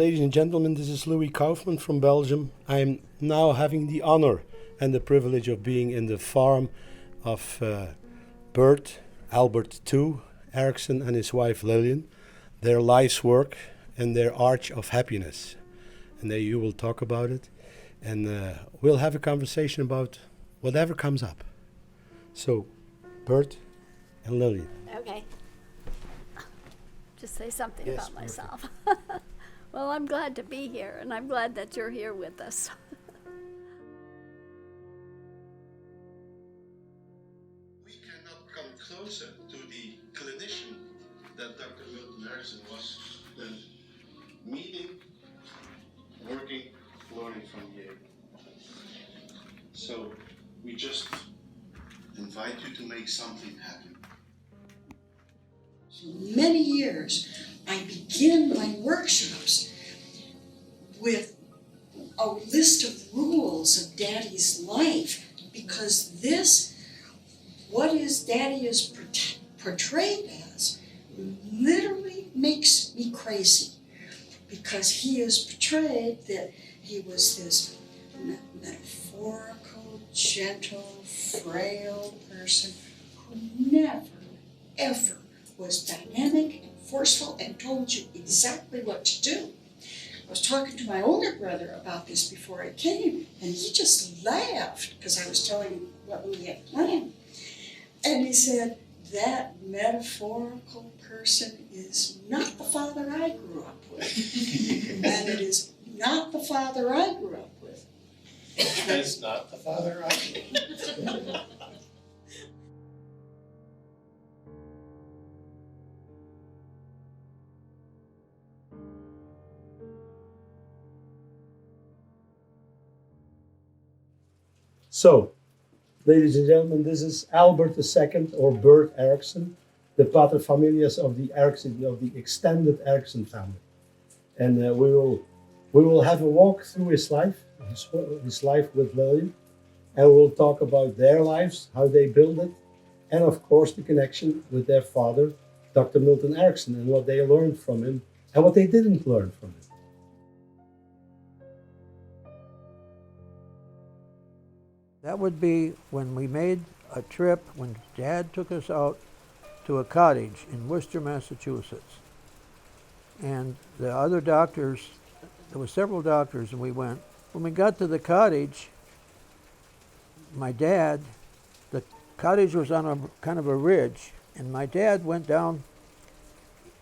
Ladies and gentlemen, this is Louis Cauffman from Belgium. I am now having the honor and the privilege of being in the farm of Bert Albert II Erickson and his wife Lillian, their life's work and their arch of happiness. And there you will talk about it, and we'll have a conversation about whatever comes up. So, Bert and Lillian. Okay. Just say something Yes, about myself. Well, I'm glad to be here, and I'm glad that you're here with us. We cannot come closer to the clinician that Dr. Milton Erickson was than meeting, working, learning from you. So we just invite you to make something happen. Many years, I begin my workshops with a list of rules of Daddy's life, because what Daddy is portrayed as, literally makes me crazy, because he is portrayed that he was this metaphorical, gentle, frail person who never, ever was dynamic and forceful and told you exactly what to do. I was talking to my older brother about this before I came, and he just laughed because I was telling him what we had planned. And he said, that metaphorical person is not the father I grew up with. And it is not the father I grew up with. That's not the father I grew up. So, ladies and gentlemen, this is Albert II, or Bert Erickson, the paterfamilias of the Erickson, of the extended Erickson family. And we will have a walk through his life with Lillian, and we'll talk about their lives, how they built it, and of course the connection with their father, Dr. Milton Erickson, and what they learned from him, and what they didn't learn from him. That would be when we made a trip, when Dad took us out to a cottage in Worcester, Massachusetts. And the other doctors, there were several doctors, and we went. When we got to the cottage, my dad, the cottage was on a kind of a ridge, and my dad went down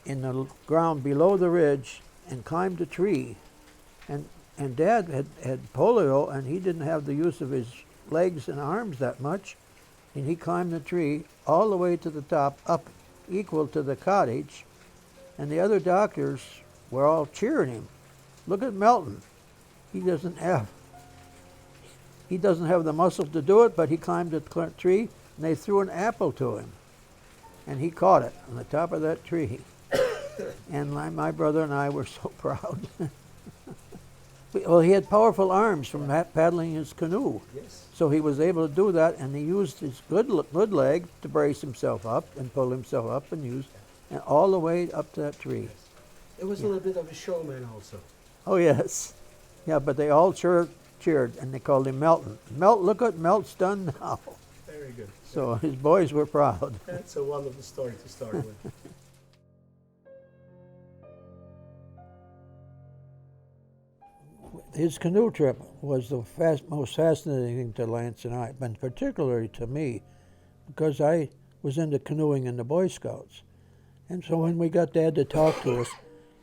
in the ground below the ridge and climbed a tree. And Dad had polio, and he didn't have the use of his legs and arms that much, and he climbed the tree all the way to the top, up equal to the cottage, and the other doctors were all cheering him. Look at Milton. He doesn't have the muscle to do it, but he climbed the tree, and they threw an apple to him, and he caught it on the top of that tree. And my brother and I were so proud. Well, he had powerful arms from paddling his canoe. Yes. So he was able to do that, and he used his good leg to brace himself up and pull himself up and all the way up to that tree. Yes. It was a little bit of a showman also. Oh, yes. Yeah, but they all cheered, and they called him Milton. Look what Melt's done now. Very good. So his boys were proud. That's a wonderful story to start with. His canoe trip was the most fascinating thing to Lance and I, but particularly to me, because I was into canoeing in the Boy Scouts. And so when we got Dad to talk to us,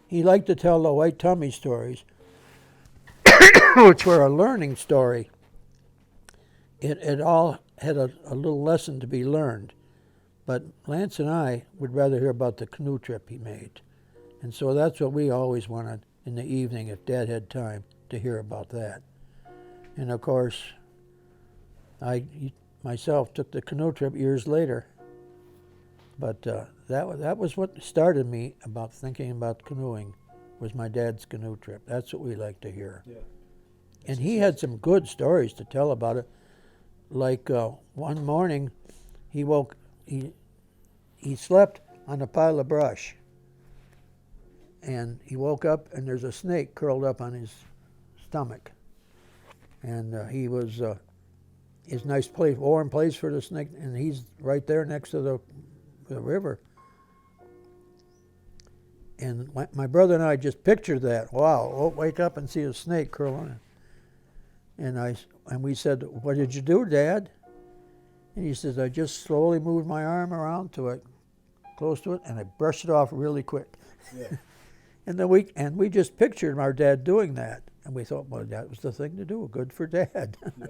he liked to tell the white tummy stories, which were a learning story. It all had a little lesson to be learned. But Lance and I would rather hear about the canoe trip he made. And so that's what we always wanted in the evening, if Dad had time, to hear about that. And of course, I myself took the canoe trip years later. But that was what started me about thinking about canoeing, was my dad's canoe trip. That's what we like to hear. Yeah. And he had some good stories to tell about it. Like one morning, he slept on a pile of brush. and he woke up and there's a snake curled up on his stomach. And he was, his nice place, warm place for the snake, and he's right there next to the river. And my brother and I just pictured that. Wow, we'll wake up and see a snake curl on it. And we said, "What did you do, Dad?" And he says, "I just slowly moved my arm around to it, close to it, and I brushed it off really quick." Yeah. And we just pictured our dad doing that. And we thought, well, that was the thing to do. Good for Dad. Yeah. Yeah.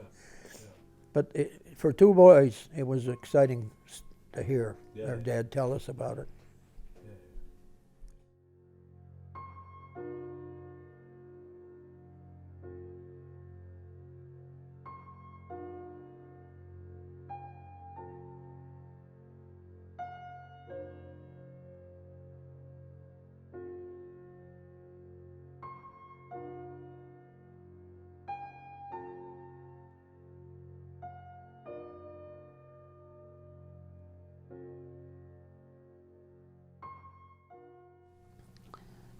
But for two boys, it was exciting to hear Yeah. their dad tell us about it.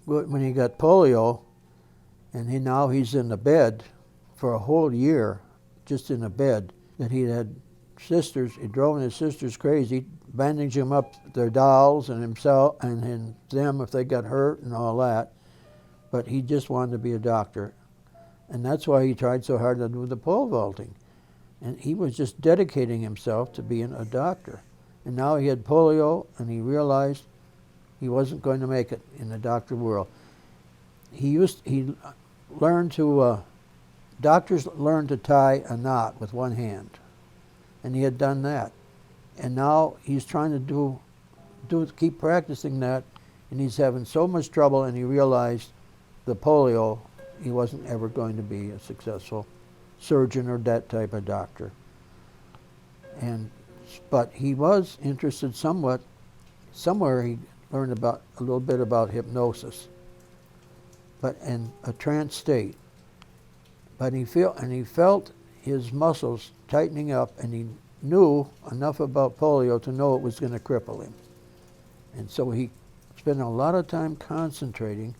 When he got polio, and now he's in the bed for a whole year, just in a bed, that he had sisters, he drove his sisters crazy, bandaging up their dolls and himself and them if they got hurt and all that. But he just wanted to be a doctor. And that's why he tried so hard to do the pole vaulting. And he was just dedicating himself to being a doctor. And now he had polio, and he realized he wasn't going to make it in the doctor world. He learned to, doctors learn to tie a knot with one hand. And he had done that. And now he's trying to keep practicing that, and he's having so much trouble, and he realized the polio, he wasn't ever going to be a successful surgeon or that type of doctor. But he was interested somewhere he learned about a little bit about hypnosis, but in a trance state. But he felt his muscles tightening up, and he knew enough about polio to know it was going to cripple him. And so he spent a lot of time concentrating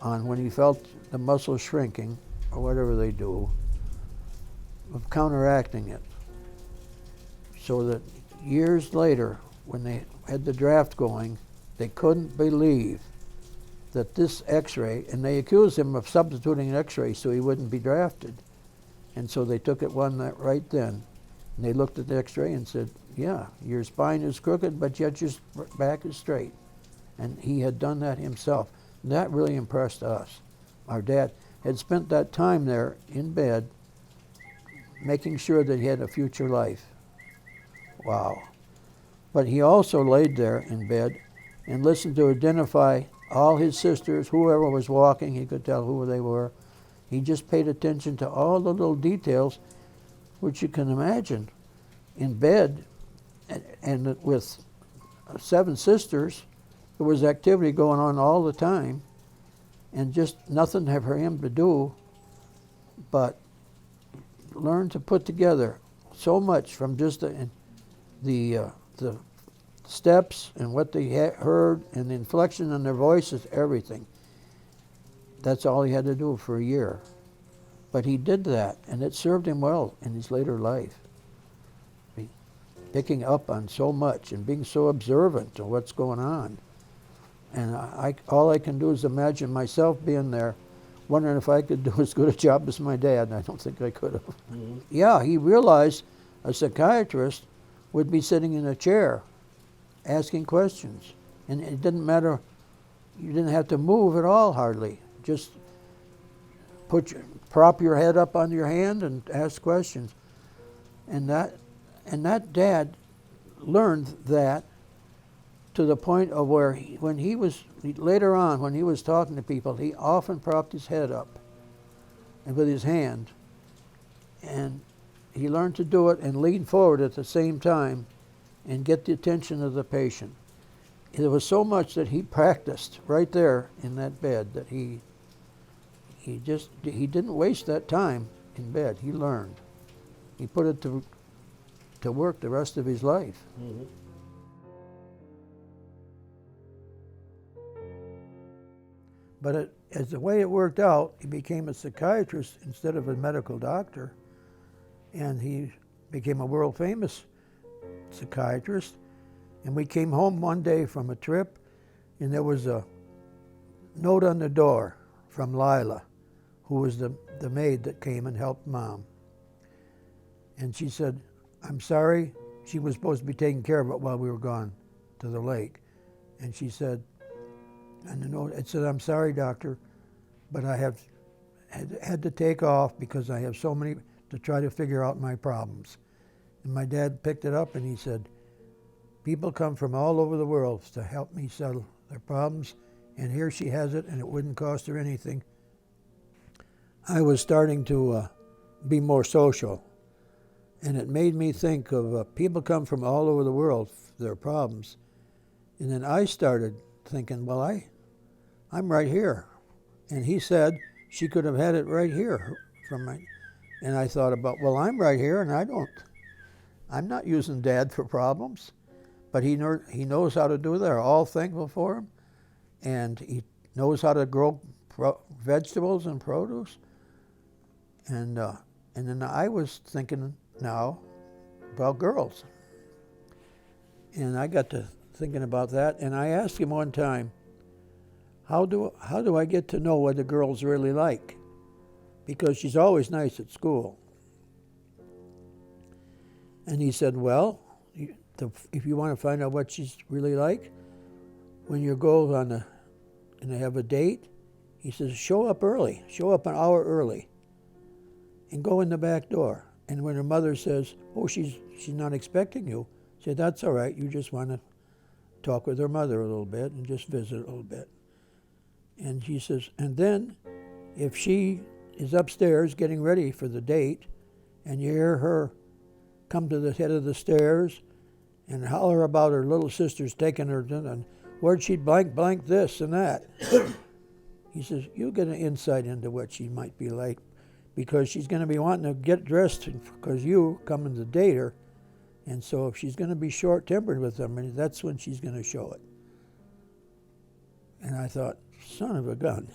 on when he felt the muscles shrinking, or whatever they do, of counteracting it. So that years later, when they had the draft going, they couldn't believe that this x-ray, and they accused him of substituting an x-ray so he wouldn't be drafted. And so they took it right then, and they looked at the x-ray and said, yeah, your spine is crooked, but yet your back is straight. And he had done that himself. And that really impressed us. Our dad had spent that time there in bed making sure that he had a future life. Wow. But he also laid there in bed and listened to identify all his sisters, whoever was walking, he could tell who they were. He just paid attention to all the little details, which you can imagine. In bed, and with 7 sisters, there was activity going on all the time, and just nothing for him to do but learn to put together so much from just the steps and what they heard and the inflection in their voices, everything. That's all he had to do for a year. But he did that, and it served him well in his later life. Picking up on so much and being so observant to what's going on. And all I can do is imagine myself being there, wondering if I could do as good a job as my dad, and I don't think I could have. Mm-hmm. Yeah, he realized a psychiatrist would be sitting in a chair asking questions. And it didn't matter, you didn't have to move at all hardly. Just prop your head up on your hand and ask questions. And that dad learned that to the point of where later on, when he was talking to people, he often propped his head up and with his hand. And he learned to do it and lean forward at the same time and get the attention of the patient. There was so much that he practiced right there in that bed that he didn't waste that time in bed. He learned. He put it to work the rest of his life. Mm-hmm. 'Cause, But as the way it worked out, he became a psychiatrist instead of a medical doctor, and he became a world famous psychiatrist. And we came home one day from a trip, and there was a note on the door from Lila, who was the maid that came and helped Mom. And she said, "I'm sorry." She was supposed to be taking care of it while we were gone to the lake. And she said, and the note, it said, "I'm sorry, doctor, but I have had to take off because I have so many to try to figure out my problems." And my dad picked it up and he said, "People come from all over the world to help me settle their problems, and here she has it, and it wouldn't cost her anything." I was starting to be more social, and it made me think of people come from all over the world for their problems. And then I started thinking, well, I'm right here. And he said she could have had it right here from my, and I thought about, well, I'm right here, and I'm not using Dad for problems, but he knows how to do that. We're all thankful for him, and he knows how to grow vegetables and produce. And then I was thinking now about girls. And I got to thinking about that, and I asked him one time, how do I get to know what a girl's really like? Because she's always nice at school. And he said, well, if you want to find out what she's really like, when you go and have a date, he says, show up early, show up an hour early, and go in the back door. And when her mother says, oh, she's not expecting you, say, that's all right, you just want to talk with her mother a little bit and just visit a little bit. And he says, and then if she is upstairs getting ready for the date, and you hear her come to the head of the stairs and holler about her little sister's taking her, and where'd she blank this and that. He says, you'll get an insight into what she might be like, because she's going to be wanting to get dressed because you coming to date her. And so if she's going to be short-tempered with them, that's when she's going to show it. And I thought, son of a gun.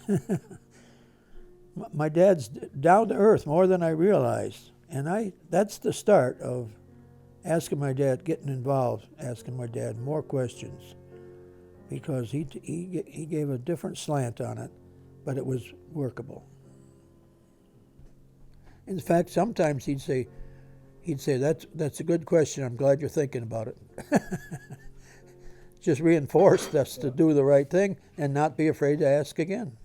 My dad's down to earth more than I realized. And that's the start of asking my dad, getting involved, asking my dad more questions. Because he gave a different slant on it, but it was workable. In fact, sometimes he'd say, that's a good question. I'm glad you're thinking about it. Just reinforced us to do the right thing and not be afraid to ask again.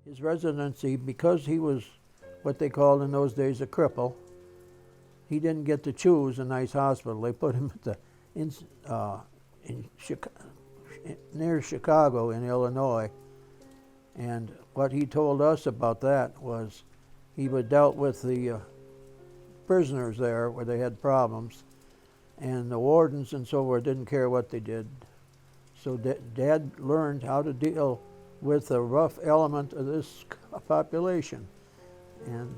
His residency, because he was what they called in those days a cripple, he didn't get to choose a nice hospital. They put him at near Chicago in Illinois. And what he told us about that was he would dealt with the prisoners there where they had problems, and the wardens and so forth didn't care what they did. So Dad learned how to deal with the rough element of this population, and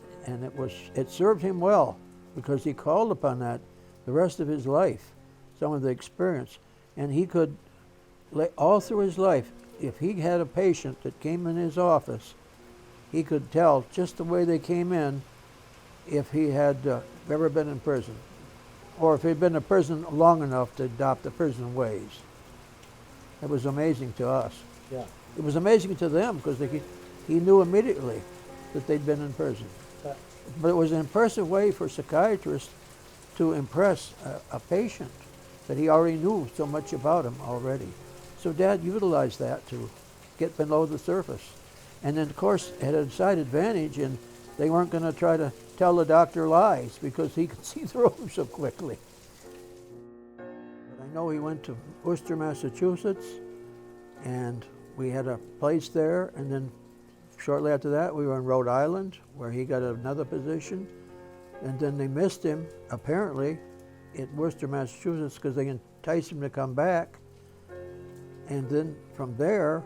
it served him well, because he called upon that the rest of his life, some of the experience, and he could all through his life, if he had a patient that came in his office, he could tell just the way they came in if he had ever been in prison, or if he'd been in prison long enough to adopt the prison ways. It was amazing to us. Yeah. It was amazing to them because he knew immediately that they'd been in prison. But it was an impressive way for psychiatrists to impress a patient that he already knew so much about him already. So Dad utilized that to get below the surface. And then, of course, it had a side advantage, and they weren't going to try to tell the doctor lies because he could see through them so quickly. But I know he went to Worcester, Massachusetts, and we had a place there, and then shortly after that we were in Rhode Island, where he got another position, and then they missed him, apparently, at Worcester, Massachusetts, because they enticed him to come back. And then from there,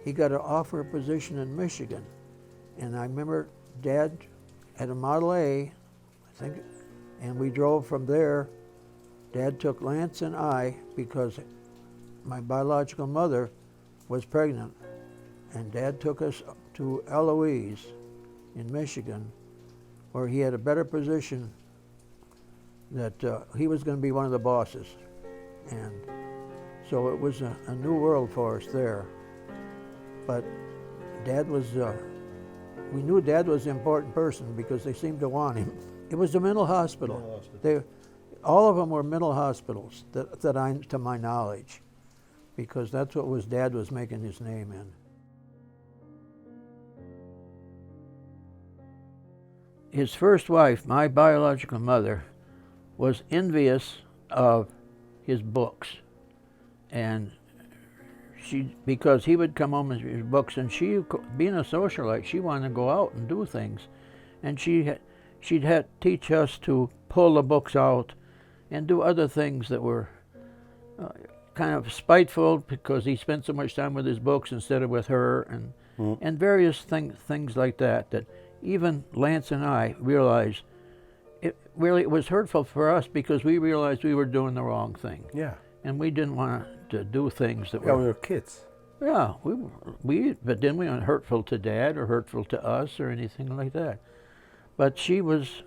he got an offer of position in Michigan. And I remember Dad had a Model A, I think, and we drove from there Dad took Lance and I because my biological mother was pregnant, and Dad took us to Eloise in Michigan, where he had a better position that he was going to be one of the bosses. And so it was a new world for us there. But Dad was, we knew Dad was an important person because they seemed to want him. It was a mental hospital. All of them were mental hospitals, to my knowledge, because that's what Dad was making his name in. His first wife, my biological mother, was envious of his books, and because he would come home with his books, and she, being a socialite, she wanted to go out and do things, and she'd teach us to pull the books out and do other things that were kind of spiteful because he spent so much time with his books instead of with her, and various things like that, that even Lance and I realized it was hurtful for us because we realized we were doing the wrong thing. Yeah. And we didn't want to do things that we were kids. Yeah, but then we weren't hurtful to Dad or hurtful to us or anything like that. But she was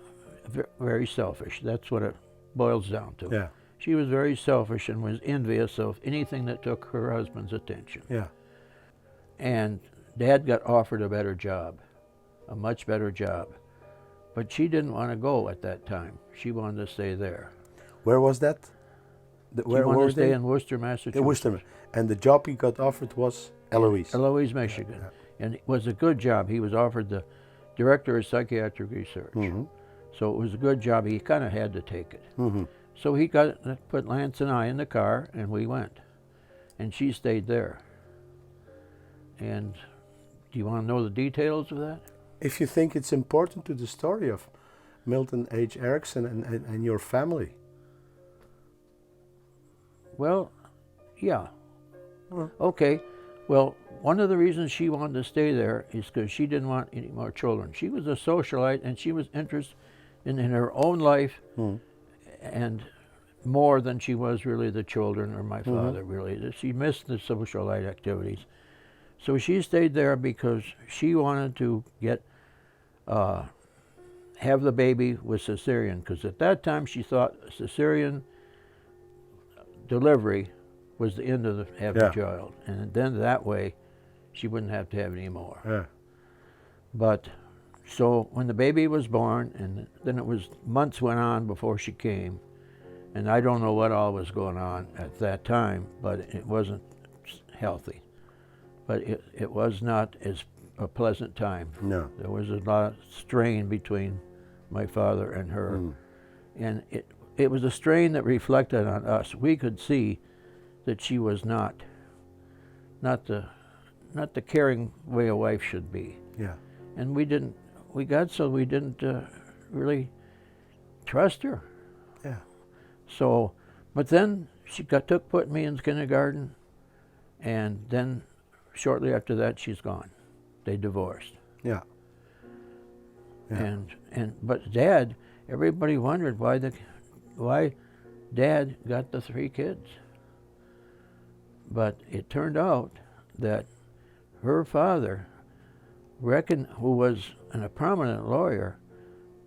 very selfish. That's what it boils down to. Yeah. She was very selfish and was envious of anything that took her husband's attention. Yeah. And Dad got offered a better job, a much better job. But she didn't want to go at that time. She wanted to stay there. Where was that? She wanted to stay in Worcester, Massachusetts. In Worcester. And the job he got offered was Eloise. Eloise, Michigan. Yeah. And it was a good job. He was offered the director of psychiatric research. So it was a good job. He kind of had to take it. So he put Lance and I in the car, and we went. And she stayed there. And do you want to know the details of that? If you think it's important to the story of Milton H. Erickson and your family. Well, yeah. Okay. Well, one of the reasons she wanted to stay there is because she didn't want any more children. She was a socialite, and she was interested in her own life and more than she was really the children or my father, really. She missed the socialite activities. So she stayed there because she wanted to have the baby with cesarean, because at that time she thought cesarean delivery was the end of having a child, and then that way she wouldn't have to have any more. Yeah. But so when the baby was born, and then it was months went on before she came, and I don't know what all was going on at that time, but it wasn't healthy. But it was not as a pleasant time. No. There was a lot of strain between my father and her. And it was a strain that reflected on us. We could see that she was not the caring way a wife should be. Yeah. And we didn't really trust her. Yeah. So, but then she put me in kindergarten, and then shortly after that she's gone. They divorced. Yeah. But Dad, everybody wondered why Dad got the 3 kids. But it turned out that her father, who was a prominent lawyer,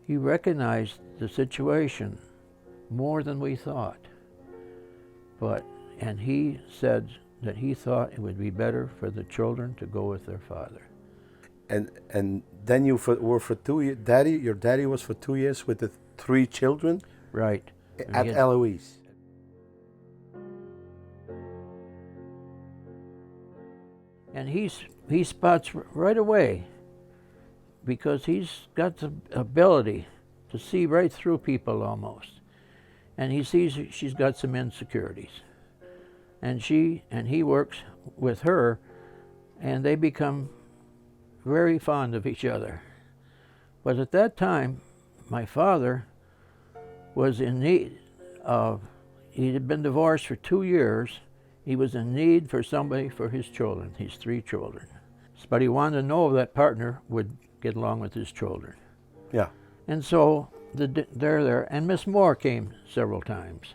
he recognized the situation more than we thought. And he said that he thought it would be better for the children to go with their father. And then you were for 2 years. Your daddy was for 2 years with the 3 children. Right. At Eloise. And he spots right away, because he's got the ability to see right through people almost. And he sees she's got some insecurities. And he works with her, and they become very fond of each other. But at that time, my father was in need of, he had been divorced for 2 years. He was in need for somebody for his children, his 3 children. But he wanted to know if that partner would get along with his children. Yeah. And so they're there, and Miss Moore came several times.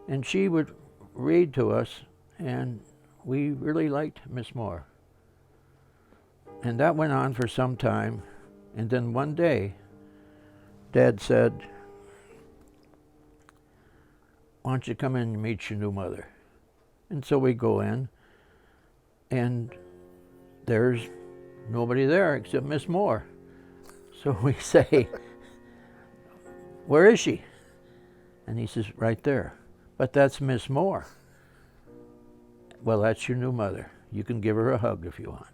And she would read to us, and we really liked Miss Moore. And that went on for some time, and then one day, Dad said, "Why don't you come in and meet your new mother?" And so we go in, and there's nobody there except Miss Moore. So we say, "Where is she?" And he says, "Right there." "But that's Miss Moore." "Well, that's your new mother. You can give her a hug if you want."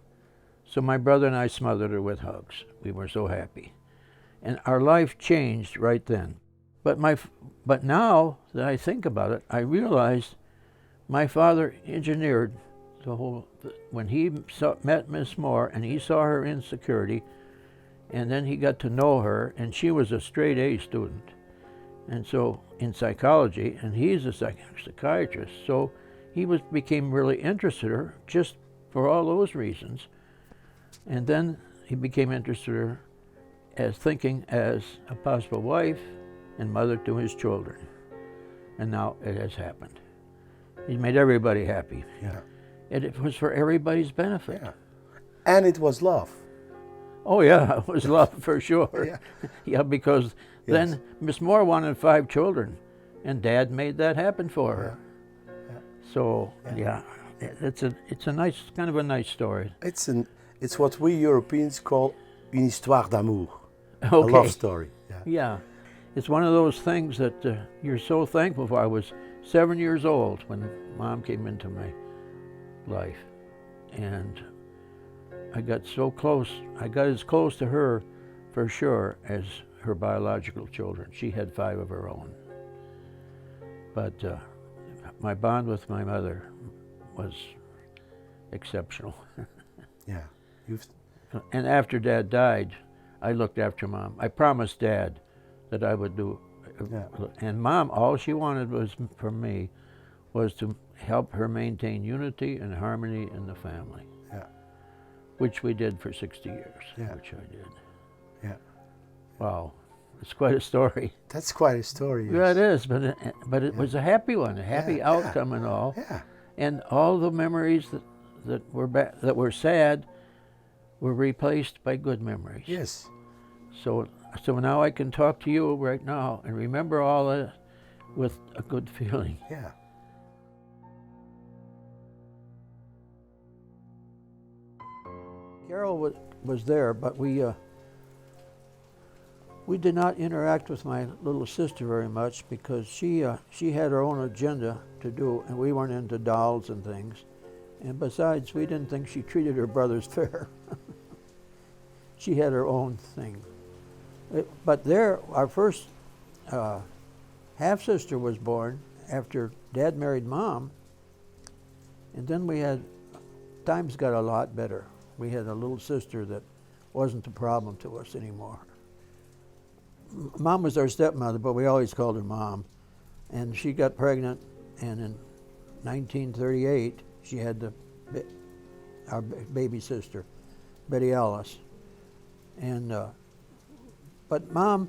So my brother and I smothered her with hugs. We were so happy. And our life changed right then. But now that I think about it, I realized my father engineered the whole, when he met Miss Moore and he saw her insecurity, and then he got to know her, and she was a straight A student. And so in psychology, and he's a psychiatrist, so he became really interested in her just for all those reasons. And then he became interested in her as thinking as a possible wife and mother to his children. And now it has happened. He made everybody happy. Yeah. And it was for everybody's benefit. Yeah. And it was love. Oh yeah, it was love for sure. Yeah. Yeah, because then Miss Moore wanted 5 children, and Dad made that happen for her. Yeah. So yeah, it's a nice, kind of a nice story. It's what we Europeans call une histoire d'amour. Okay. A love story. Yeah. Yeah, it's one of those things that you're so thankful for. I was 7 years old when Mom came into my life, and I got so close. I got as close to her, for sure, as her biological children. She had 5 of her own. But my bond with my mother was exceptional. Yeah. And after Dad died, I looked after Mom. I promised Dad that I would do. Yeah. And Mom, all she wanted was from me was to help her maintain unity and harmony in the family. Yeah. Which we did for 60 years. Yeah. Which I did. Yeah. Wow, it's quite a story. That's quite a story. Yes. Yeah, it is, but it was a happy one, a happy outcome and all. Yeah. And all the memories that were sad were replaced by good memories. Yes. So now I can talk to you right now and remember all that with a good feeling. Yeah. Carol was there, but we did not interact with my little sister very much because she had her own agenda to do, and we weren't into dolls and things. And besides, we didn't think she treated her brothers fair. She had her own thing. But there, our first half-sister was born after Dad married Mom, and then times got a lot better. We had a little sister that wasn't a problem to us anymore. Mom was our stepmother, but we always called her Mom. And she got pregnant, and in 1938, she had our baby sister, Betty Alice. And but Mom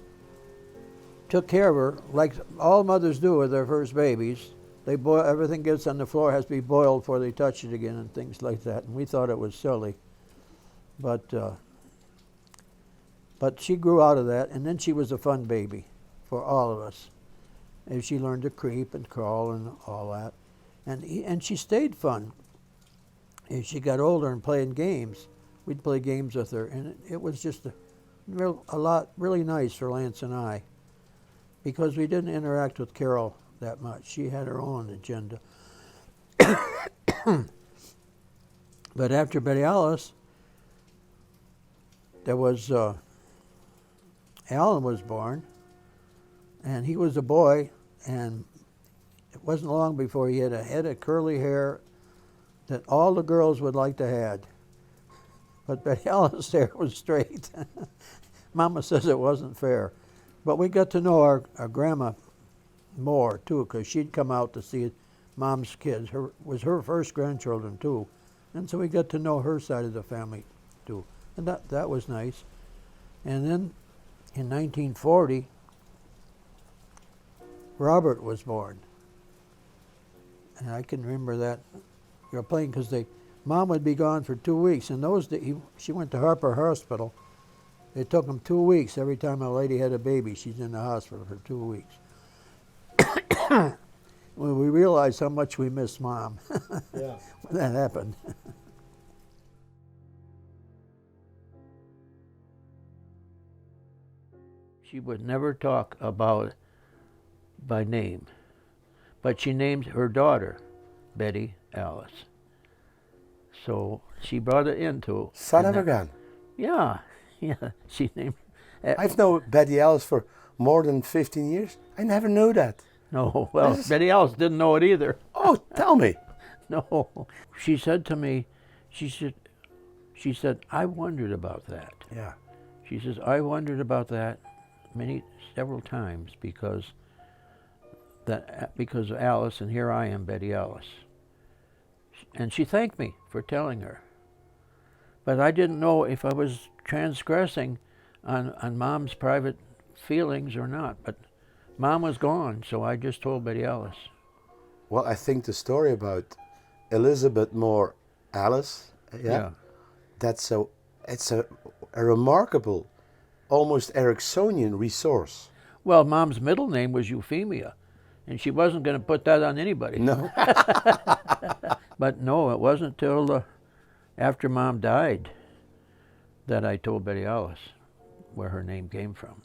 took care of her like all mothers do with their first babies. They boil, everything gets on the floor has to be boiled before they touch it again and things like that. And we thought it was silly, but she grew out of that, and then she was a fun baby for all of us. And she learned to creep and crawl and all that, and she stayed fun. As she got older and playing games, we'd play games with her, and it was just really nice for Lance and I, because we didn't interact with Carol that much. She had her own agenda. But after Betty Alice, there was Allan was born, and he was a boy, and it wasn't long before he had a head of curly hair that all the girls would like to have. But Betty Alice's hair was straight. Mama says it wasn't fair. But we got to know our grandma more, too, because she'd come out to see Mom's kids. Was her first grandchildren, too. And so we got to know her side of the family, too. And that was nice. And then in 1940, Robert was born. And I can remember that airplane because Mom would be gone for 2 weeks. In those days, she went to Harper Hospital. It took them 2 weeks every time a lady had a baby. She's in the hospital for 2 weeks. When we realized how much we missed Mom Yeah. when that happened. She would never talk about by name, but she named her daughter Betty Alice. So she brought it into. Son of a gun. Yeah, she named. I've known Betty Alice for more than 15 years. I never knew that. No, well, Betty Alice didn't know it either. Oh, tell me. No, she said to me, she said, I wondered about that. Yeah. She says, I wondered about that several times because of Alice, and here I am, Betty Alice. And she thanked me for telling her. But I didn't know if I was transgressing on Mom's private feelings or not. But Mom was gone, so I just told Betty Alice. Well, I think the story about Elisabeth Moore Alice, it's a remarkable, almost Ericksonian resource. Well, Mom's middle name was Euphemia, and she wasn't going to put that on anybody. No. But no, it wasn't till after Mom died that I told Betty Alice where her name came from.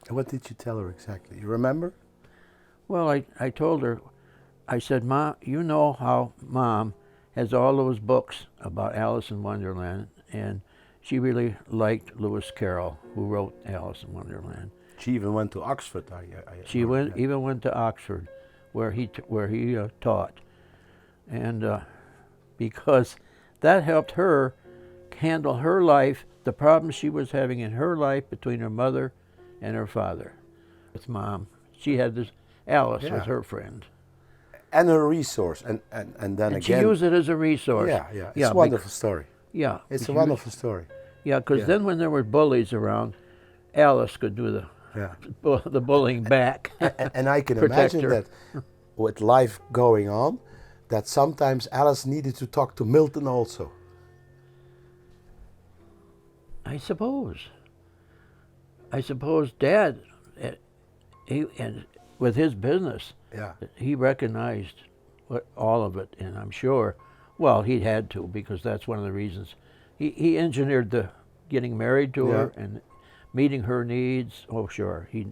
And what did you tell her exactly? You remember? Well, I told her, I said, Mom, you know how Mom has all those books about Alice in Wonderland, and she really liked Lewis Carroll, who wrote Alice in Wonderland. She even went to Oxford. She even went to Oxford, where he taught, and because that helped her handle her life, the problems she was having in her life between her mother and her father. With Mom, she had this. Alice was her friend, and a resource, and then again she used it as a resource. Yeah. It's a wonderful story. Yeah, It's a wonderful story. Yeah, because then when there were bullies around, Alice could do the bullying back. And I can Protect imagine her. that with life going on, that sometimes Alice needed to talk to Milton also. I suppose Dad, and with his business, he recognized all of it, and I'm sure, well, he had to, because that's one of the reasons. He engineered the getting married to her and meeting her needs. Oh, sure, he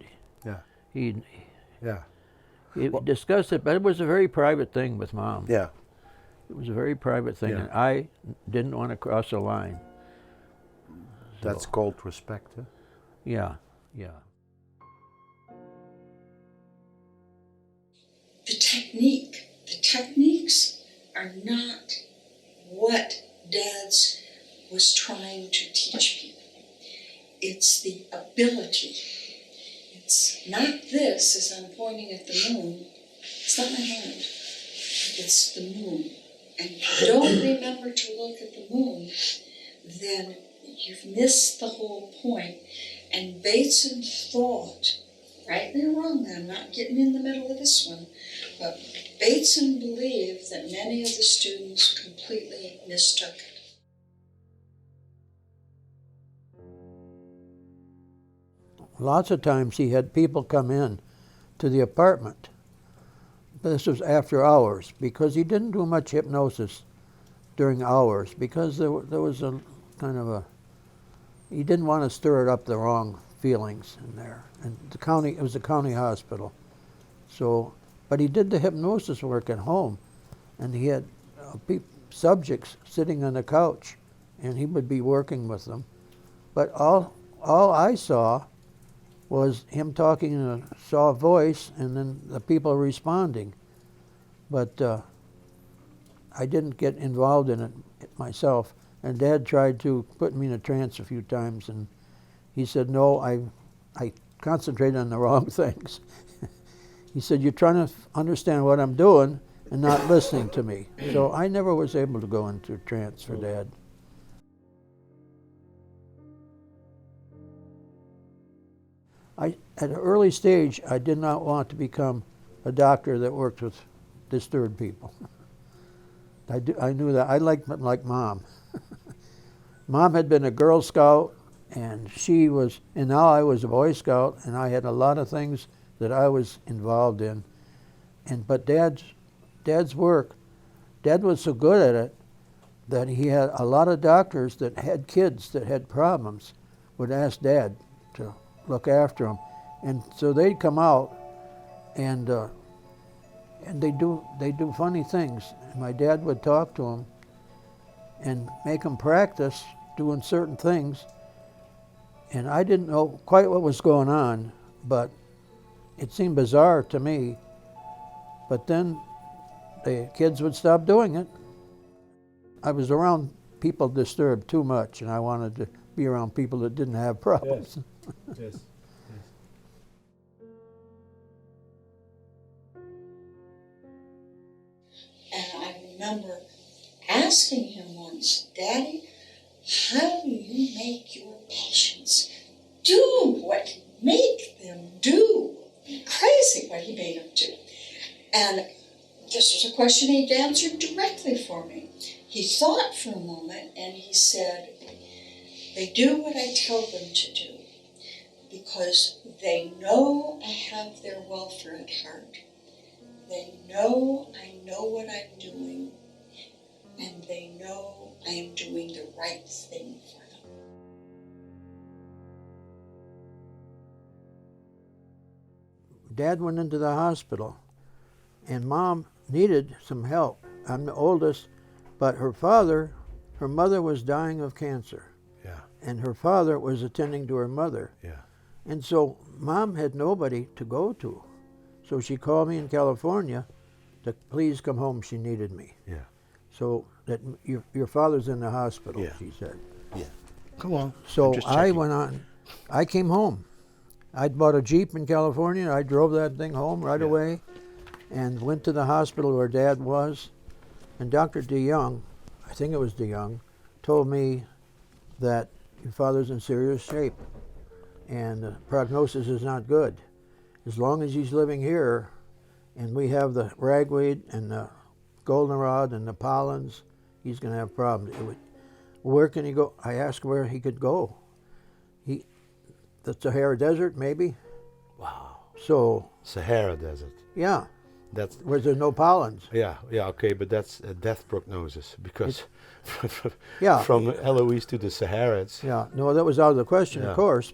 discussed it, but it was a very private thing with Mom. Yeah. It was a very private thing, and I didn't want to cross a line. That's called respect, huh? Yeah. The techniques are not what Dad's was trying to teach people. It's the ability. It's not this, as I'm pointing at the moon. It's not my hand. It's the moon. And if you don't remember to look at the moon, then you've missed the whole point. And Bateson thought, rightly or wrongly, I'm not getting in the middle of this one, but Bateson believed that many of the students completely mistook it. Lots of times he had people come in to the apartment. This was after hours, because he didn't do much hypnosis during hours, because there was a kind of he didn't want to stir it up the wrong feelings in there. And it was a county hospital. So, but he did the hypnosis work at home, and he had subjects sitting on the couch, and he would be working with them. But all I saw was him talking in a soft voice, and then the people responding. But I didn't get involved in it myself. And Dad tried to put me in a trance a few times, and he said, no, I concentrated on the wrong things. He said, you're trying to understand what I'm doing and not listening to me. So I never was able to go into a trance for Dad. At an early stage, I did not want to become a doctor that worked with disturb people. I knew that. I liked like Mom. Mom had been a Girl Scout, and now I was a Boy Scout, and I had a lot of things that I was involved in. But Dad's work, Dad was so good at it that he had a lot of doctors that had kids that had problems would ask Dad to look after them. And so they'd come out and they do funny things. And my dad would talk to them and make them practice doing certain things. And I didn't know quite what was going on, but it seemed bizarre to me. But then the kids would stop doing it. I was around people disturbed too much, and I wanted to be around people that didn't have problems. Yes. Yes. And I remember asking him once, Daddy, how do you make your patients do what you make them do? Crazy what he made them do. And this was a question he'd answered directly for me. He thought for a moment and he said, they do what I tell them to do because they know I have their welfare at heart. They know I know what I'm doing, and they know I am doing the right thing for them. Dad went into the hospital, and Mom needed some help. I'm the oldest, but her mother was dying of cancer. Yeah. And her father was attending to her mother. Yeah. And so Mom had nobody to go to. So she called me in California to please come home. She needed me. Yeah. So that your father's in the hospital, Yeah. she said. Yeah. Come on. So I'm just I checking. went on. I came home. I'd bought a Jeep in California. I drove that thing home right Yeah. away and went to the hospital where Dad was. And Dr. DeYoung, I think it was DeYoung, told me that your father's in serious shape and the prognosis is not good. As long as he's living here and we have the ragweed and the goldenrod and the pollens, he's going to have problems. Where can he go? I asked where he could go. The Sahara Desert, maybe? Wow. So, Sahara Desert. yeah, That's where there's no pollens. yeah, okay, but that's a death prognosis because Yeah. from Eloise to the Sahara, it's Yeah, no, that was out of the question, Yeah. of course,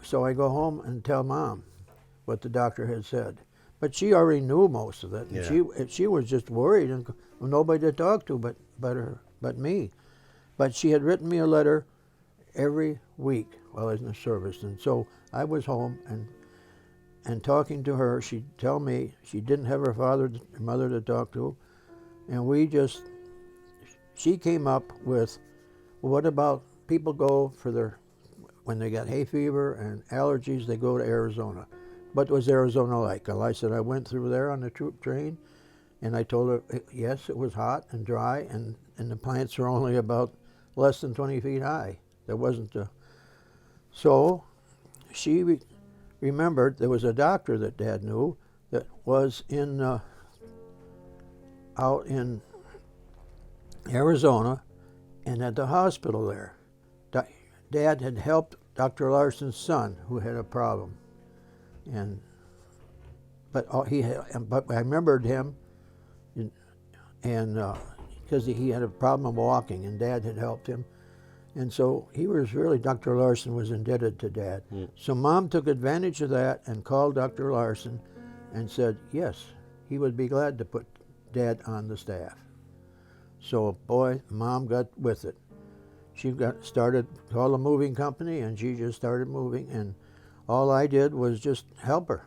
so I go home and tell Mom what the doctor had said. But she already knew most of it. And Yeah. she was just worried and nobody to talk to but me. But she had written me a letter every week while I was in the service. And so I was home and talking to her. She'd tell me she didn't have her mother to talk to. And she came up with, what about people go when they got hay fever and allergies, they go to Arizona. What was Arizona like? Well, I said, I went through there on the troop train, and I told her, yes, it was hot and dry, and the plants were only about less than 20 feet high. There wasn't So she remembered there was a doctor that Dad knew that was out in Arizona and at the hospital there. Dad had helped Dr. Larson's son who had a problem. But I remembered him, and because he had a problem walking, and Dad had helped him, and so Dr. Larson was indebted to Dad. Mm. So Mom took advantage of that and called Dr. Larson, and said yes, he would be glad to put Dad on the staff. So boy, Mom got with it. She called a moving company, and she just started moving, and all I did was just help her,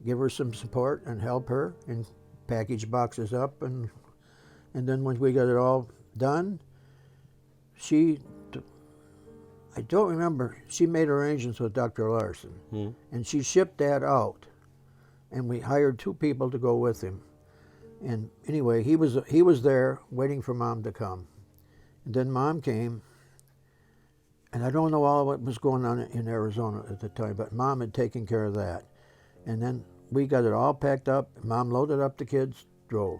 give her some support and help her and package boxes up. And then when we got it all done, I don't remember, she made arrangements with Dr. Larson. Mm. And she shipped Dad out. And we hired 2 people to go with him. And anyway, he was there waiting for Mom to come. And then Mom came, and I don't know all what was going on in Arizona at the time, but Mom had taken care of that. And then we got it all packed up. Mom loaded up the kids, drove.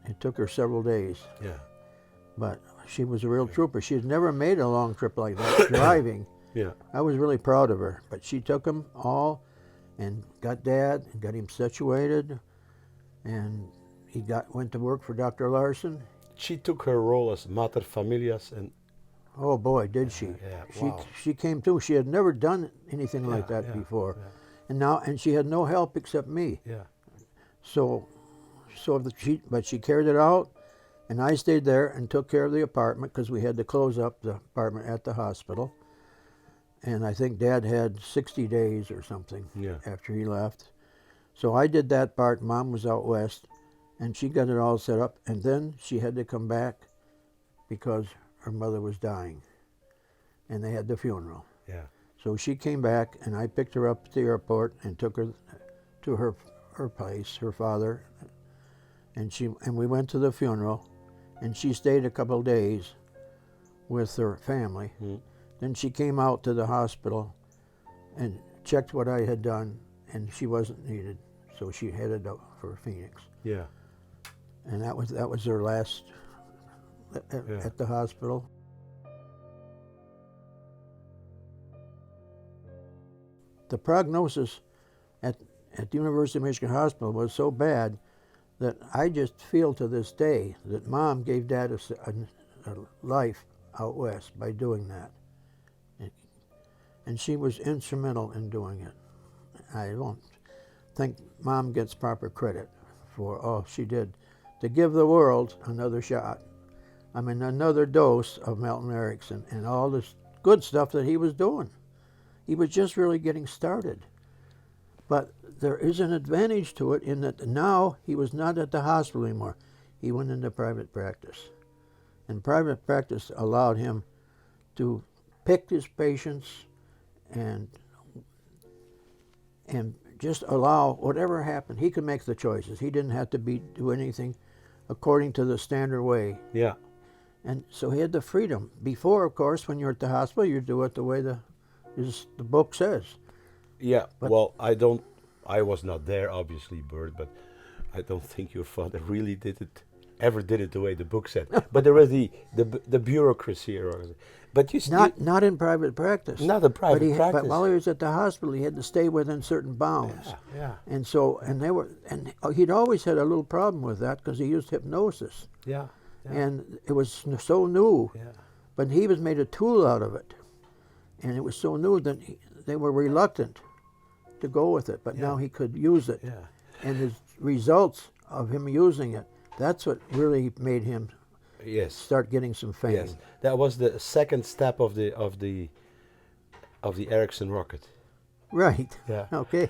It took her several days, Yeah. but she was a real trooper. She had never made a long trip like that, driving. Yeah. I was really proud of her, but she took them all and got Dad and got him situated, and he went to work for Dr. Larson. She took her role as mater familias, and Oh boy, did she. yeah, She wow. she came too. She had never done anything like Yeah, that yeah, before. yeah. And she had no help except me. Yeah. So but she carried it out, and I stayed there and took care of the apartment because we had to close up the apartment at the hospital. And I think Dad had 60 days or something Yeah. after he left. So I did that part. Mom was out west, and she got it all set up. And then she had to come back because her mother was dying, and they had the funeral. Yeah. So she came back, and I picked her up at the airport and took her to her place, her father, and we went to the funeral, and she stayed a couple of days with her family. Mm. Then she came out to the hospital and checked what I had done, and she wasn't needed, so she headed up for Phoenix. Yeah. And that was her last at the hospital. The prognosis at the University of Michigan Hospital was so bad that I just feel to this day that Mom gave Dad a life out west by doing that. And she was instrumental in doing it. I don't think Mom gets proper credit for all she did to give the world another shot. I mean, another dose of Milton Erickson and all this good stuff that he was doing. He was just really getting started. But there is an advantage to it in that now he was not at the hospital anymore. He went into private practice. And private practice allowed him to pick his patients and just allow whatever happened. He could make the choices. He didn't have to do anything according to the standard way. Yeah. And so he had the freedom. Before, of course, when you're at the hospital, you do it the way the book says. Yeah. But- Well, I was not there, obviously, Bert, but I don't think your father really ever did it the way the book said. But there was the bureaucracy. But you Not in private practice. Not in private practice. But while he was at the hospital, he had to stay within certain bounds. Yeah. And so, and he'd always had a little problem with that because he used hypnosis. Yeah. And it was so new, Yeah. but he was made a tool out of it. And it was so new that they were reluctant to go with it, but now he could use it. Yeah. And his results of him using it, that's what really made him Yes. start getting some fame. Yes. That was the second step of the Erickson rocket. Right. Yeah. Okay.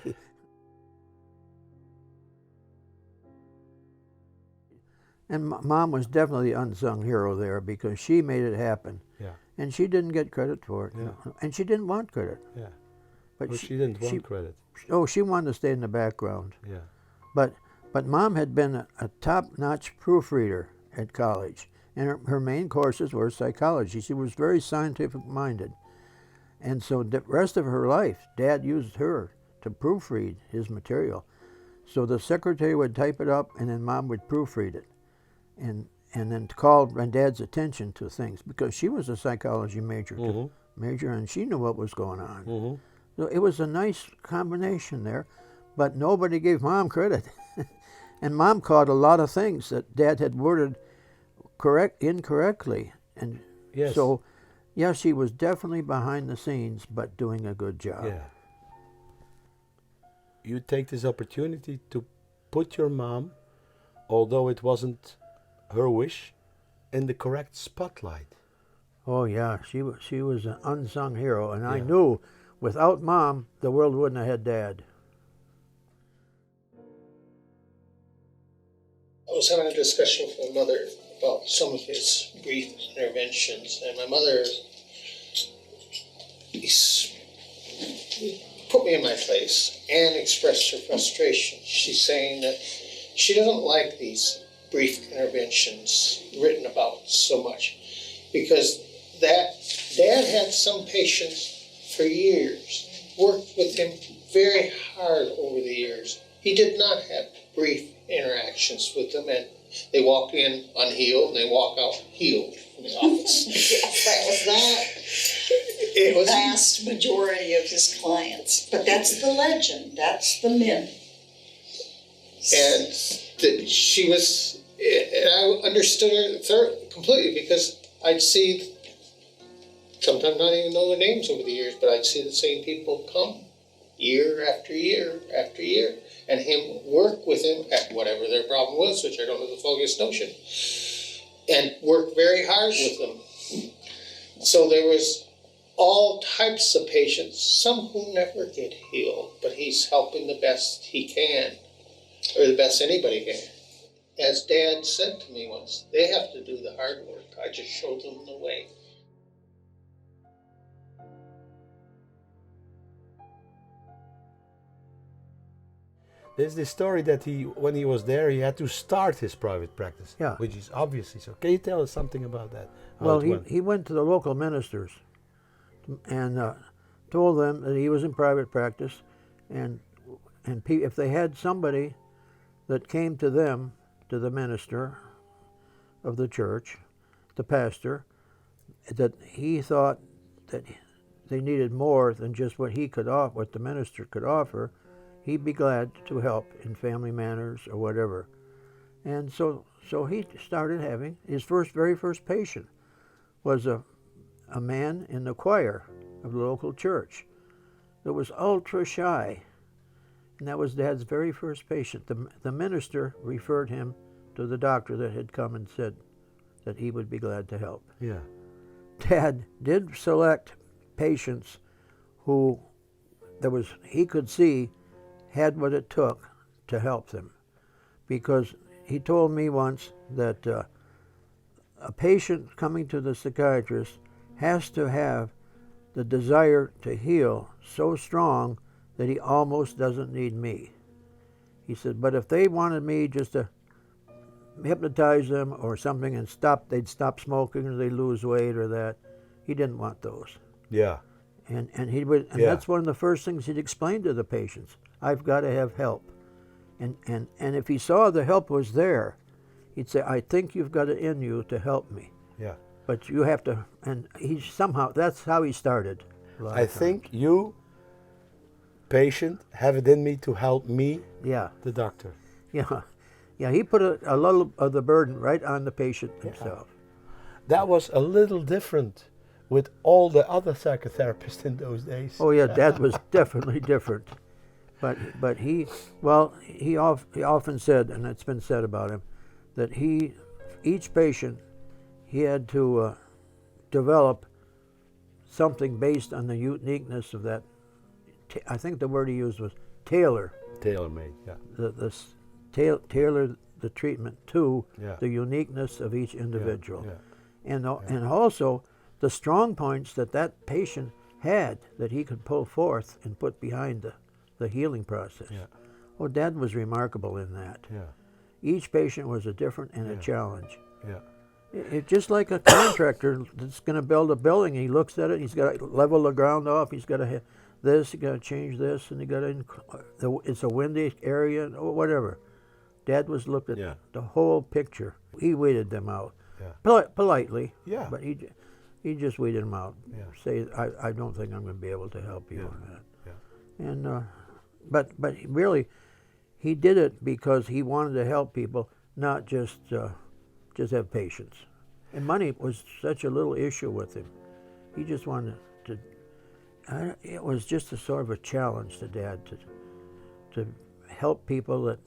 And Mom was definitely the unsung hero there because she made it happen. Yeah. And she didn't get credit for it. Yeah. And she didn't want credit. Yeah. But Well, she didn't want credit. she wanted to stay in the background. Yeah. But Mom had been a top-notch proofreader at college. And her main courses were psychology. She was very scientific-minded. And so the rest of her life, Dad used her to proofread his material. So the secretary would type it up, and then Mom would proofread it. And then call my Dad's attention to things, because she was a psychology major, and she knew what was going on. Mm-hmm. So it was a nice combination there, but nobody gave Mom credit. And Mom caught a lot of things that Dad had worded incorrectly. And Yes. so, yeah, she was definitely behind the scenes, but doing a good job. Yeah. You take this opportunity to put your mom, although it wasn't her wish, in the correct spotlight. Oh yeah, she was an unsung hero, and I Yeah. knew without Mom, the world wouldn't have had Dad. I was having a discussion with my mother about some of his brief interventions, and my mother put me in my place and expressed her frustration. She's saying that she doesn't like these brief interventions written about so much, because that Dad had some patients for years, worked with him very hard over the years. He did not have brief interactions with them, and they walk in unhealed and they walk out healed from the office. Yes, that was not It the was vast majority of his clients. But that's the legend, that's the myth. and that she was, and I understood her completely, because I'd see, sometimes not even know their names over the years, but I'd see the same people come year after year after year, and him work with him at whatever their problem was, which I don't have the foggiest notion, and work very hard with them. So there was all types of patients, some who never get healed, but he's helping the best he can, or the best anybody can. As Dad said to me once, they have to do the hard work. I just showed them the way. There's this story that when he was there, he had to start his private practice. Yeah. Which is obviously so. Can you tell us something about that? How Well, it went? he went to the local ministers and told them that he was in private practice, and if they had somebody that came to them, to the minister of the church, the pastor, that he thought that they needed more than just what he could offer, what the minister could offer, he'd be glad to help in family matters or whatever. And so he started having his very first patient was a man in the choir of the local church that was ultra shy, and that was Dad's very first patient. The minister referred him to the doctor that had come and said that he would be glad to help. Yeah. Dad did select patients who he could see had what it took to help them, because he told me once that a patient coming to the psychiatrist has to have the desire to heal so strong that he almost doesn't need me. He said, but if they wanted me just to hypnotize them or something and they'd stop smoking or they'd lose weight or that, he didn't want those. Yeah. And that's one of the first things he'd explain to the patients. I've got to have help. And if he saw the help was there, he'd say, I think you've got it in you to help me. Yeah. But you have to, and that's how he started. I think you, patient, have it in me to help me, Yeah, the doctor. yeah. Yeah, he put a little of the burden right on the patient himself. That was a little different with all the other psychotherapists in those days. Oh yeah, Dad was definitely different. But he often said, and it's been said about him, that each patient, he had to develop something based on the uniqueness of that. I think the word he used was Tailor-made, yeah. Tailor the treatment to Yeah. the uniqueness of each individual. Yeah. And also the strong points that patient had that he could pull forth and put behind the healing process. Yeah. Oh, Dad was remarkable in that. Yeah. Each patient was a different and a challenge. Yeah. It's just like a contractor that's going to build a building. He looks at it, he's got to level the ground off, he's got to have this, he's got to change this, and he got to, it's a windy area, or whatever. Dad was looked at the whole picture. He weeded them out. Yeah. Politely, Yeah. but he just weeded them out. Yeah. Say, I don't think I'm going to be able to help you on that. Yeah. And but really, he did it because he wanted to help people, not just have patience. And money was such a little issue with him. He just wanted to. It was just a sort of a challenge to Dad to help people that,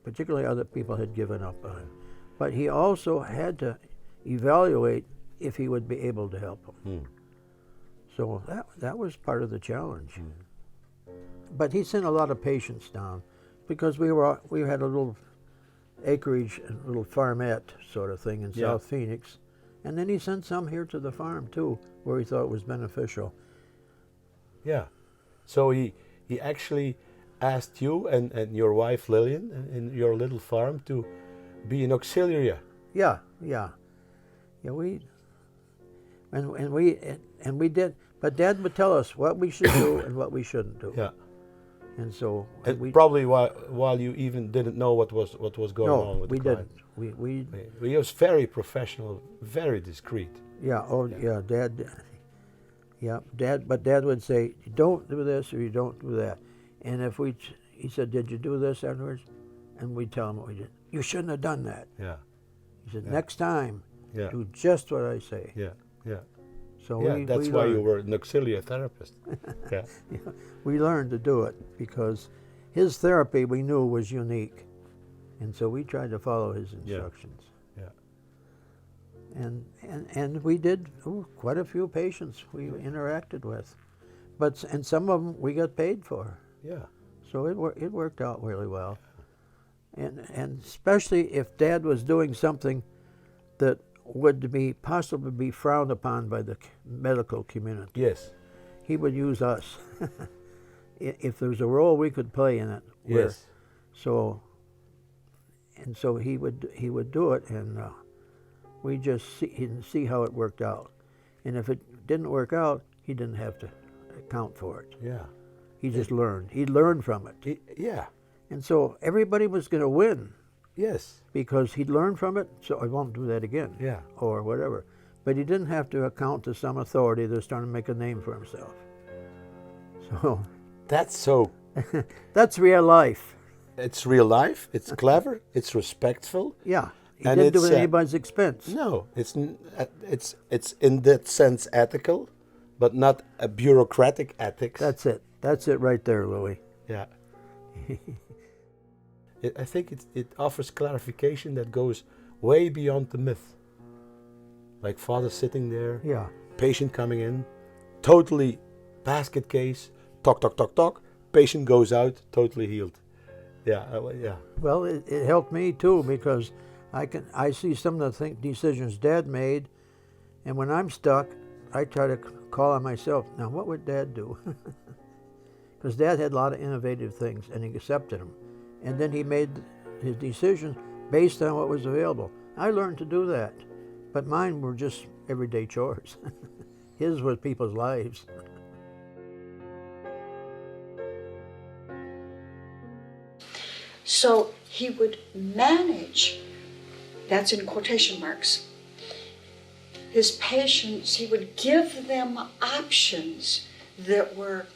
particularly other people, had given up on. But he also had to evaluate if he would be able to help them. So that was part of the challenge. But he sent a lot of patients down because we had a little acreage, a little farmette sort of thing in South Phoenix, and then he sent some here to the farm too, where he thought it was beneficial. Yeah. So he actually asked you and your wife Lillian in your little farm to be an auxiliary. Yeah. We did, but Dad would tell us what we should do and what we shouldn't do. Yeah. And so And probably while you even didn't know what was going on no, with we the client. didn't. He was very professional, very discreet. Yeah, yeah, Dad. Yeah, but Dad would say, "You don't do this or you don't do that." And if he said, "Did you do this afterwards?" And we'd tell him what we did. "You shouldn't have done that." Yeah, He said, Yeah. "Next time, yeah, do just what I say." yeah, yeah. So Yeah, that's we why you learned. were an auxiliary therapist. Yeah, We learned to do it because his therapy we knew was unique, and so we tried to follow his instructions. yeah. And we did quite a few patients we interacted with, and some of them we got paid for. Yeah. So it worked out really well, and especially if Dad was doing something that would possibly be frowned upon by the medical community, Yes. he would use us. If there was a role we could play in it. Yes. So he would do it, and we just see how it worked out. And if it didn't work out, he didn't have to account for it. Yeah. He just learned. He learned from it. Yeah. And so everybody was going to win Yes. because he'd learned from it, so I won't do that again. Yeah. Or whatever. But he didn't have to account to some authority that's trying to make a name for himself. So That's so. that's real life. It's real life. It's clever. It's respectful. Yeah. He And didn't do it's, it at anybody's expense. No, it's in that sense ethical, but not a bureaucratic ethics. That's it. That's it right there, Louis. Yeah. I think it offers clarification that goes way beyond the myth. Like father sitting there, Yeah. patient coming in, totally basket case, talk, talk, talk, talk, patient goes out, totally healed. Yeah, yeah. Well, it helped me too because I see some of the decisions Dad made, and when I'm stuck, I try to call on myself. Now, what would Dad do? Because Dad had a lot of innovative things, and he accepted them, and then he made his decisions based on what was available. I learned to do that, but mine were just everyday chores. His was people's lives. So he would manage, that's in quotation marks, his patients. He would give them options that were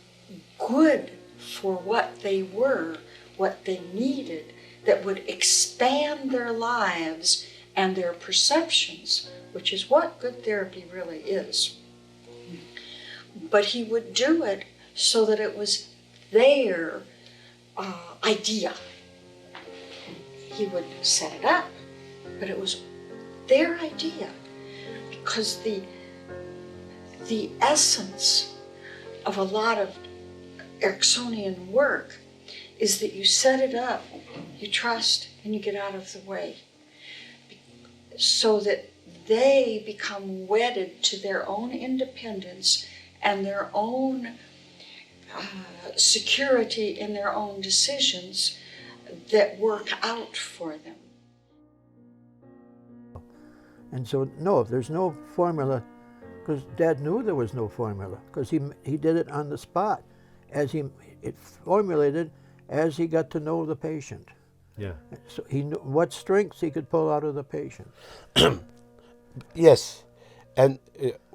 good for what they were, what they needed, that would expand their lives and their perceptions, which is what good therapy really is. But he would do it so that it was their idea. He would set it up, but it was their idea, because the essence of a lot of Ericksonian work is that you set it up, you trust, and you get out of the way, so that they become wedded to their own independence and their own security in their own decisions that work out for them. And so, no, there's no formula, because Dad knew there was no formula, because he did it on the spot, it formulated as he got to know the patient. Yeah. So he knew what strengths he could pull out of the patient. Yes, and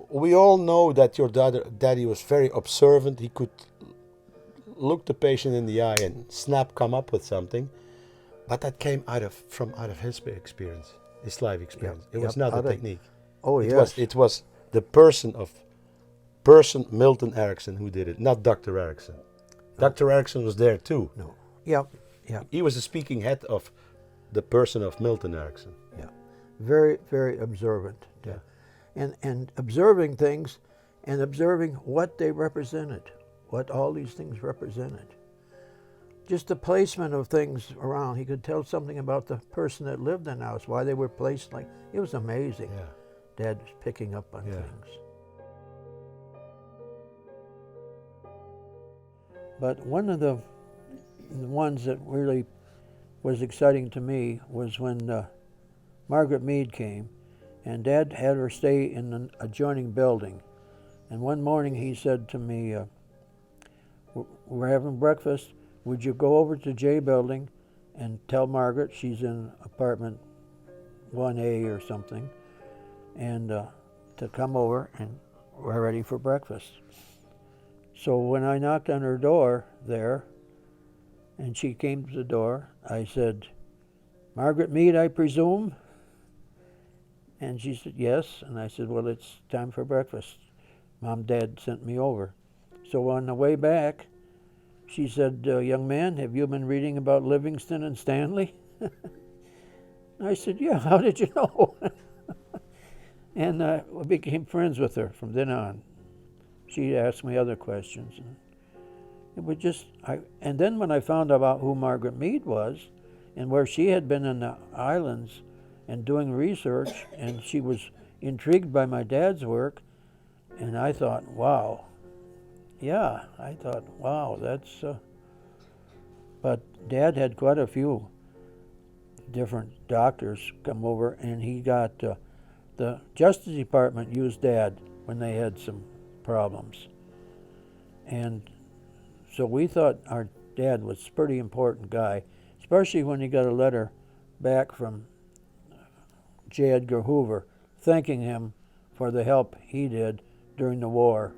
we all know that your daddy was very observant. He could look the patient in the eye and come up with something, but that came out of his experience, his life experience. It was not a technique. Oh, yes. It was the person Milton Erickson who did it, not Dr. Erickson. Dr. Erickson was there too. No. Yeah. He was the speaking head of the person of Milton Erickson. Yeah. Very, very observant. Yeah. And observing things and observing what they represented, what all these things represented. Just the placement of things around. He could tell something about the person that lived in the house, why they were placed like. It was amazing. Yeah. Dad was picking up on things. But one of the ones that really was exciting to me was when Margaret Mead came, and Dad had her stay in an adjoining building. And one morning he said to me, we're having breakfast, would you go over to J Building and tell Margaret she's in apartment 1A or something, and to come over and we're ready for breakfast. So when I knocked on her door there, and she came to the door, I said, "Margaret Mead, I presume?" And she said, "Yes." And I said, "Well, it's time for breakfast. Mom, Dad sent me over." So on the way back, she said, "Young man, have you been reading about Livingston and Stanley?" I said, "Yeah, how did you know?" And we became friends with her from then on. She asked me other questions. And it was just, and then when I found out about who Margaret Mead was and where she had been in the islands and doing research, and she was intrigued by my dad's work, and I thought, wow. Yeah, I thought, wow, that's, but Dad had quite a few different doctors come over, and he got, the Justice Department used Dad when they had some problems. And so we thought our dad was a pretty important guy, especially when he got a letter back from J. Edgar Hoover thanking him for the help he did during the war.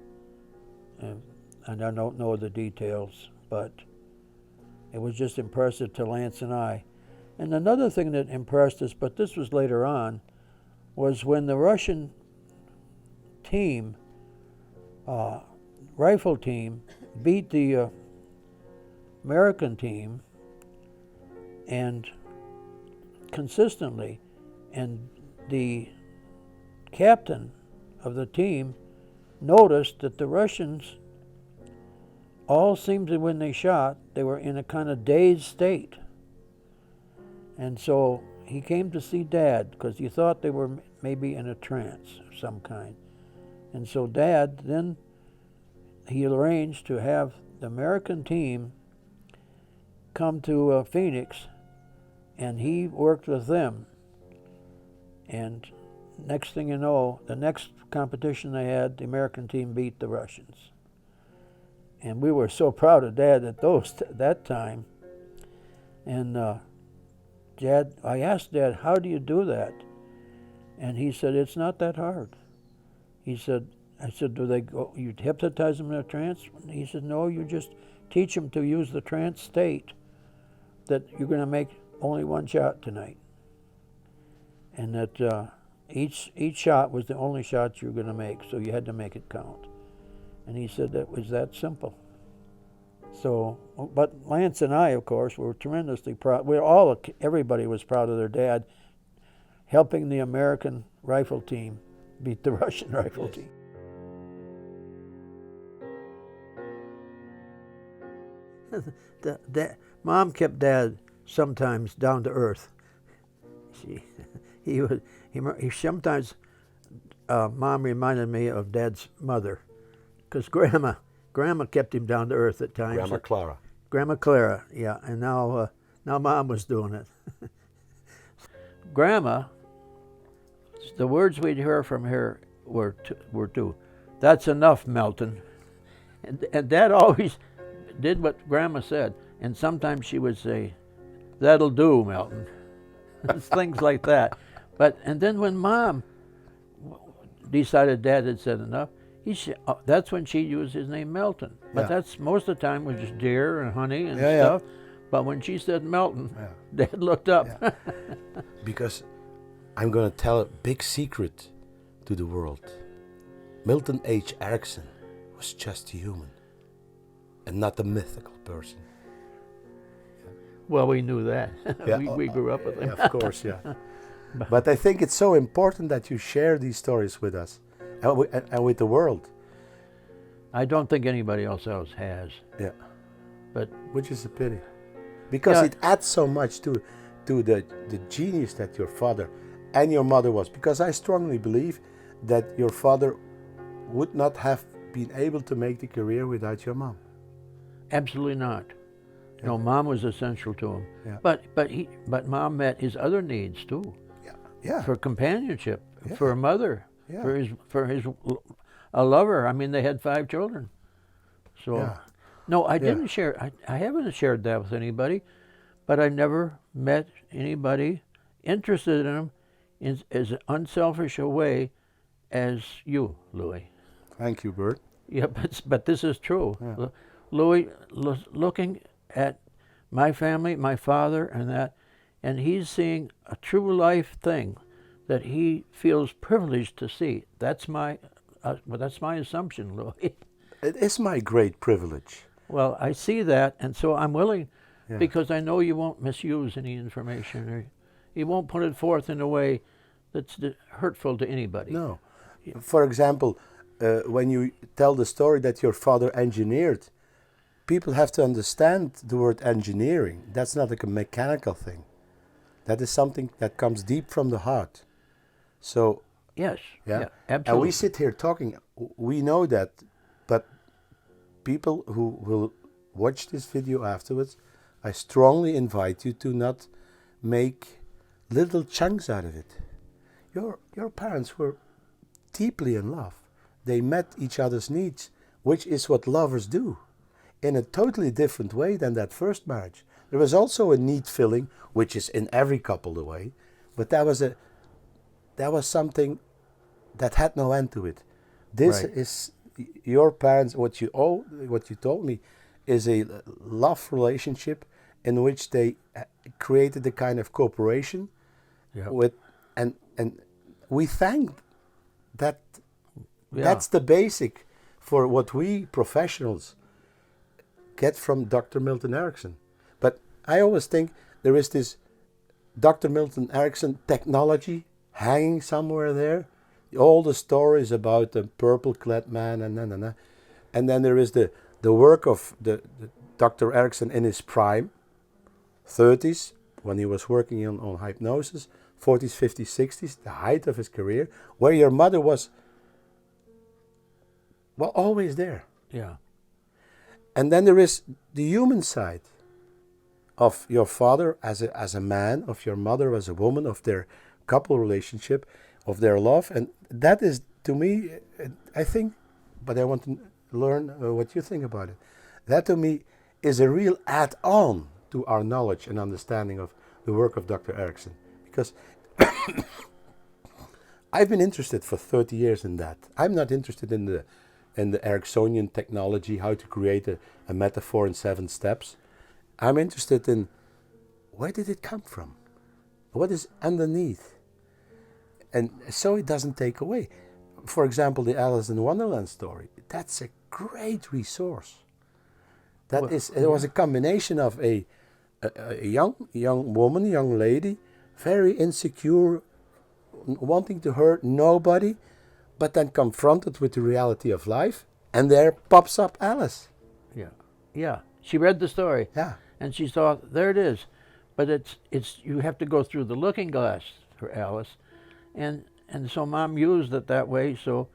And I don't know the details, but it was just impressive to Lance and I. And another thing that impressed us, but this was later on, was when the Russian team, rifle team, beat the American team, and consistently, and the captain of the team noticed that the Russians all seemed to, when they shot, they were in a kind of dazed state. And so he came to see Dad because he thought they were maybe in a trance of some kind. And so Dad, then he arranged to have the American team come to Phoenix, and he worked with them. And next thing you know, the next competition they had, the American team beat the Russians. And we were so proud of Dad at that time. And Dad, I asked Dad, "How do you do that?" And he said, "It's not that hard." He said, I said, "Do they go, you hypnotize them in a trance?" And he said, "No, you just teach them to use the trance state, that you're going to make only one shot tonight. And that each shot was the only shot you were going to make, so you had to make it count." And he said that was that simple. So, but Lance and I, of course, were tremendously proud. Everybody was proud of their dad helping the American rifle team beat the Russian rifle team. Mom kept Dad sometimes down to earth. He sometimes, Mom reminded me of Dad's mother, because Grandma kept him down to earth at times. Grandma Clara, yeah, and now Mom was doing it. Grandma, the words we'd hear from her were two. "That's enough, Milton." And Dad always did what Grandma said, and sometimes she would say, "That'll do, Milton." Things like that. And then when Mom decided Dad had said enough, that's when she used his name Milton. But that's most of the time was just deer and honey and stuff. But when she said Milton, Dad looked up. Because I'm going to tell a big secret to the world. Milton H. Erickson was just human and not a mythical person. Well, we knew that. We grew up with him. Of course, yeah. But I think it's so important that you share these stories with us and with the world. I don't think anybody else has. Yeah. But which is a pity. Because it adds so much to the genius that your father and your mother was. Because I strongly believe that your father would not have been able to make the career without your mom. Absolutely not. Yeah. No, Mom was essential to him. Yeah. But Mom met his other needs too. Yeah. For companionship, for a mother, for a lover. I mean, they had 5 children. So, No, I didn't share. I haven't shared that with anybody, but I never met anybody interested in him in as unselfish a way as you, Louis. Thank you, Bert. Yeah, but this is true. Louis, looking at my family, my father, and he's seeing a true life thing that he feels privileged to see. That's my assumption, Louis. It is my great privilege. Well, I see that, and so I'm willing, Yeah. because I know you won't misuse any information, or you won't put it forth in a way that's hurtful to anybody. No. For example, when you tell the story that your father engineered, people have to understand the word engineering. That's not like a mechanical thing. That is something that comes deep from the heart. So, Yes. yeah. Absolutely. And we sit here talking, we know that, but people who will watch this video afterwards, I strongly invite you to not make little chunks out of it. Your parents were deeply in love. They met each other's needs, which is what lovers do, in a totally different way than that first marriage. There was also a need filling, which is in every couple the way, but that was something that had no end to it. This Right. is your parents. What you told me is a love relationship in which they created a kind of cooperation Yeah. with, and we thank that. Yeah. That's the basic for what we professionals get from Dr. Milton Erickson. But I always think there is this Dr. Milton Erickson technology hanging somewhere there. All the stories about the purple-clad man and then there is the work of the Dr. Erickson in his prime, 30s, when he was working on hypnosis, 40s, 50s, 60s, the height of his career, where your mother was, well, always there. Yeah. And then there is the human side of your father as a man, of your mother as a woman, of their couple relationship, of their love. And that is, to me, I think, but I want to learn what you think about it. That to me is a real add-on to our knowledge and understanding of the work of Dr. Erickson. Because I've been interested for 30 years in that. I'm not interested in the Ericksonian technology, how to create a metaphor in 7 steps. I'm interested in where did it come from? What is underneath? And so it doesn't take away. For example, the Alice in Wonderland story, that's a great resource. It was a combination of a young woman, young lady, very insecure, wanting to hurt nobody, but then confronted with the reality of life, and there pops up Alice. Yeah. Yeah. She read the story. Yeah. And she thought, there it is. But it's you have to go through the looking glass for Alice. And so Mom used it that way, so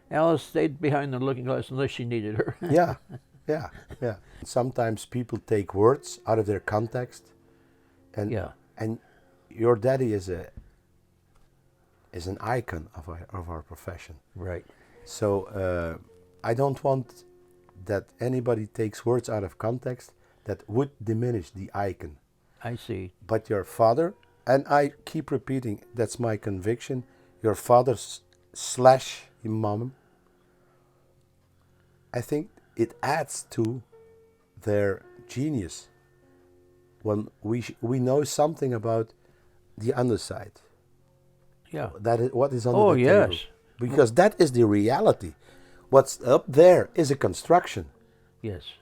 Alice stayed behind the looking glass unless she needed her. Yeah. Sometimes people take words out of their context, and Yeah. and your daddy is an icon of our profession. Right. So I don't want that anybody takes words out of context that would diminish the icon. I see. But your father, and I keep repeating, that's my conviction, your father slash your mom, I think it adds to their genius when we know something about the underside. Yeah. That is what is under Oh, the table. yes. Because that is the reality. What's up there is a construction. Yes.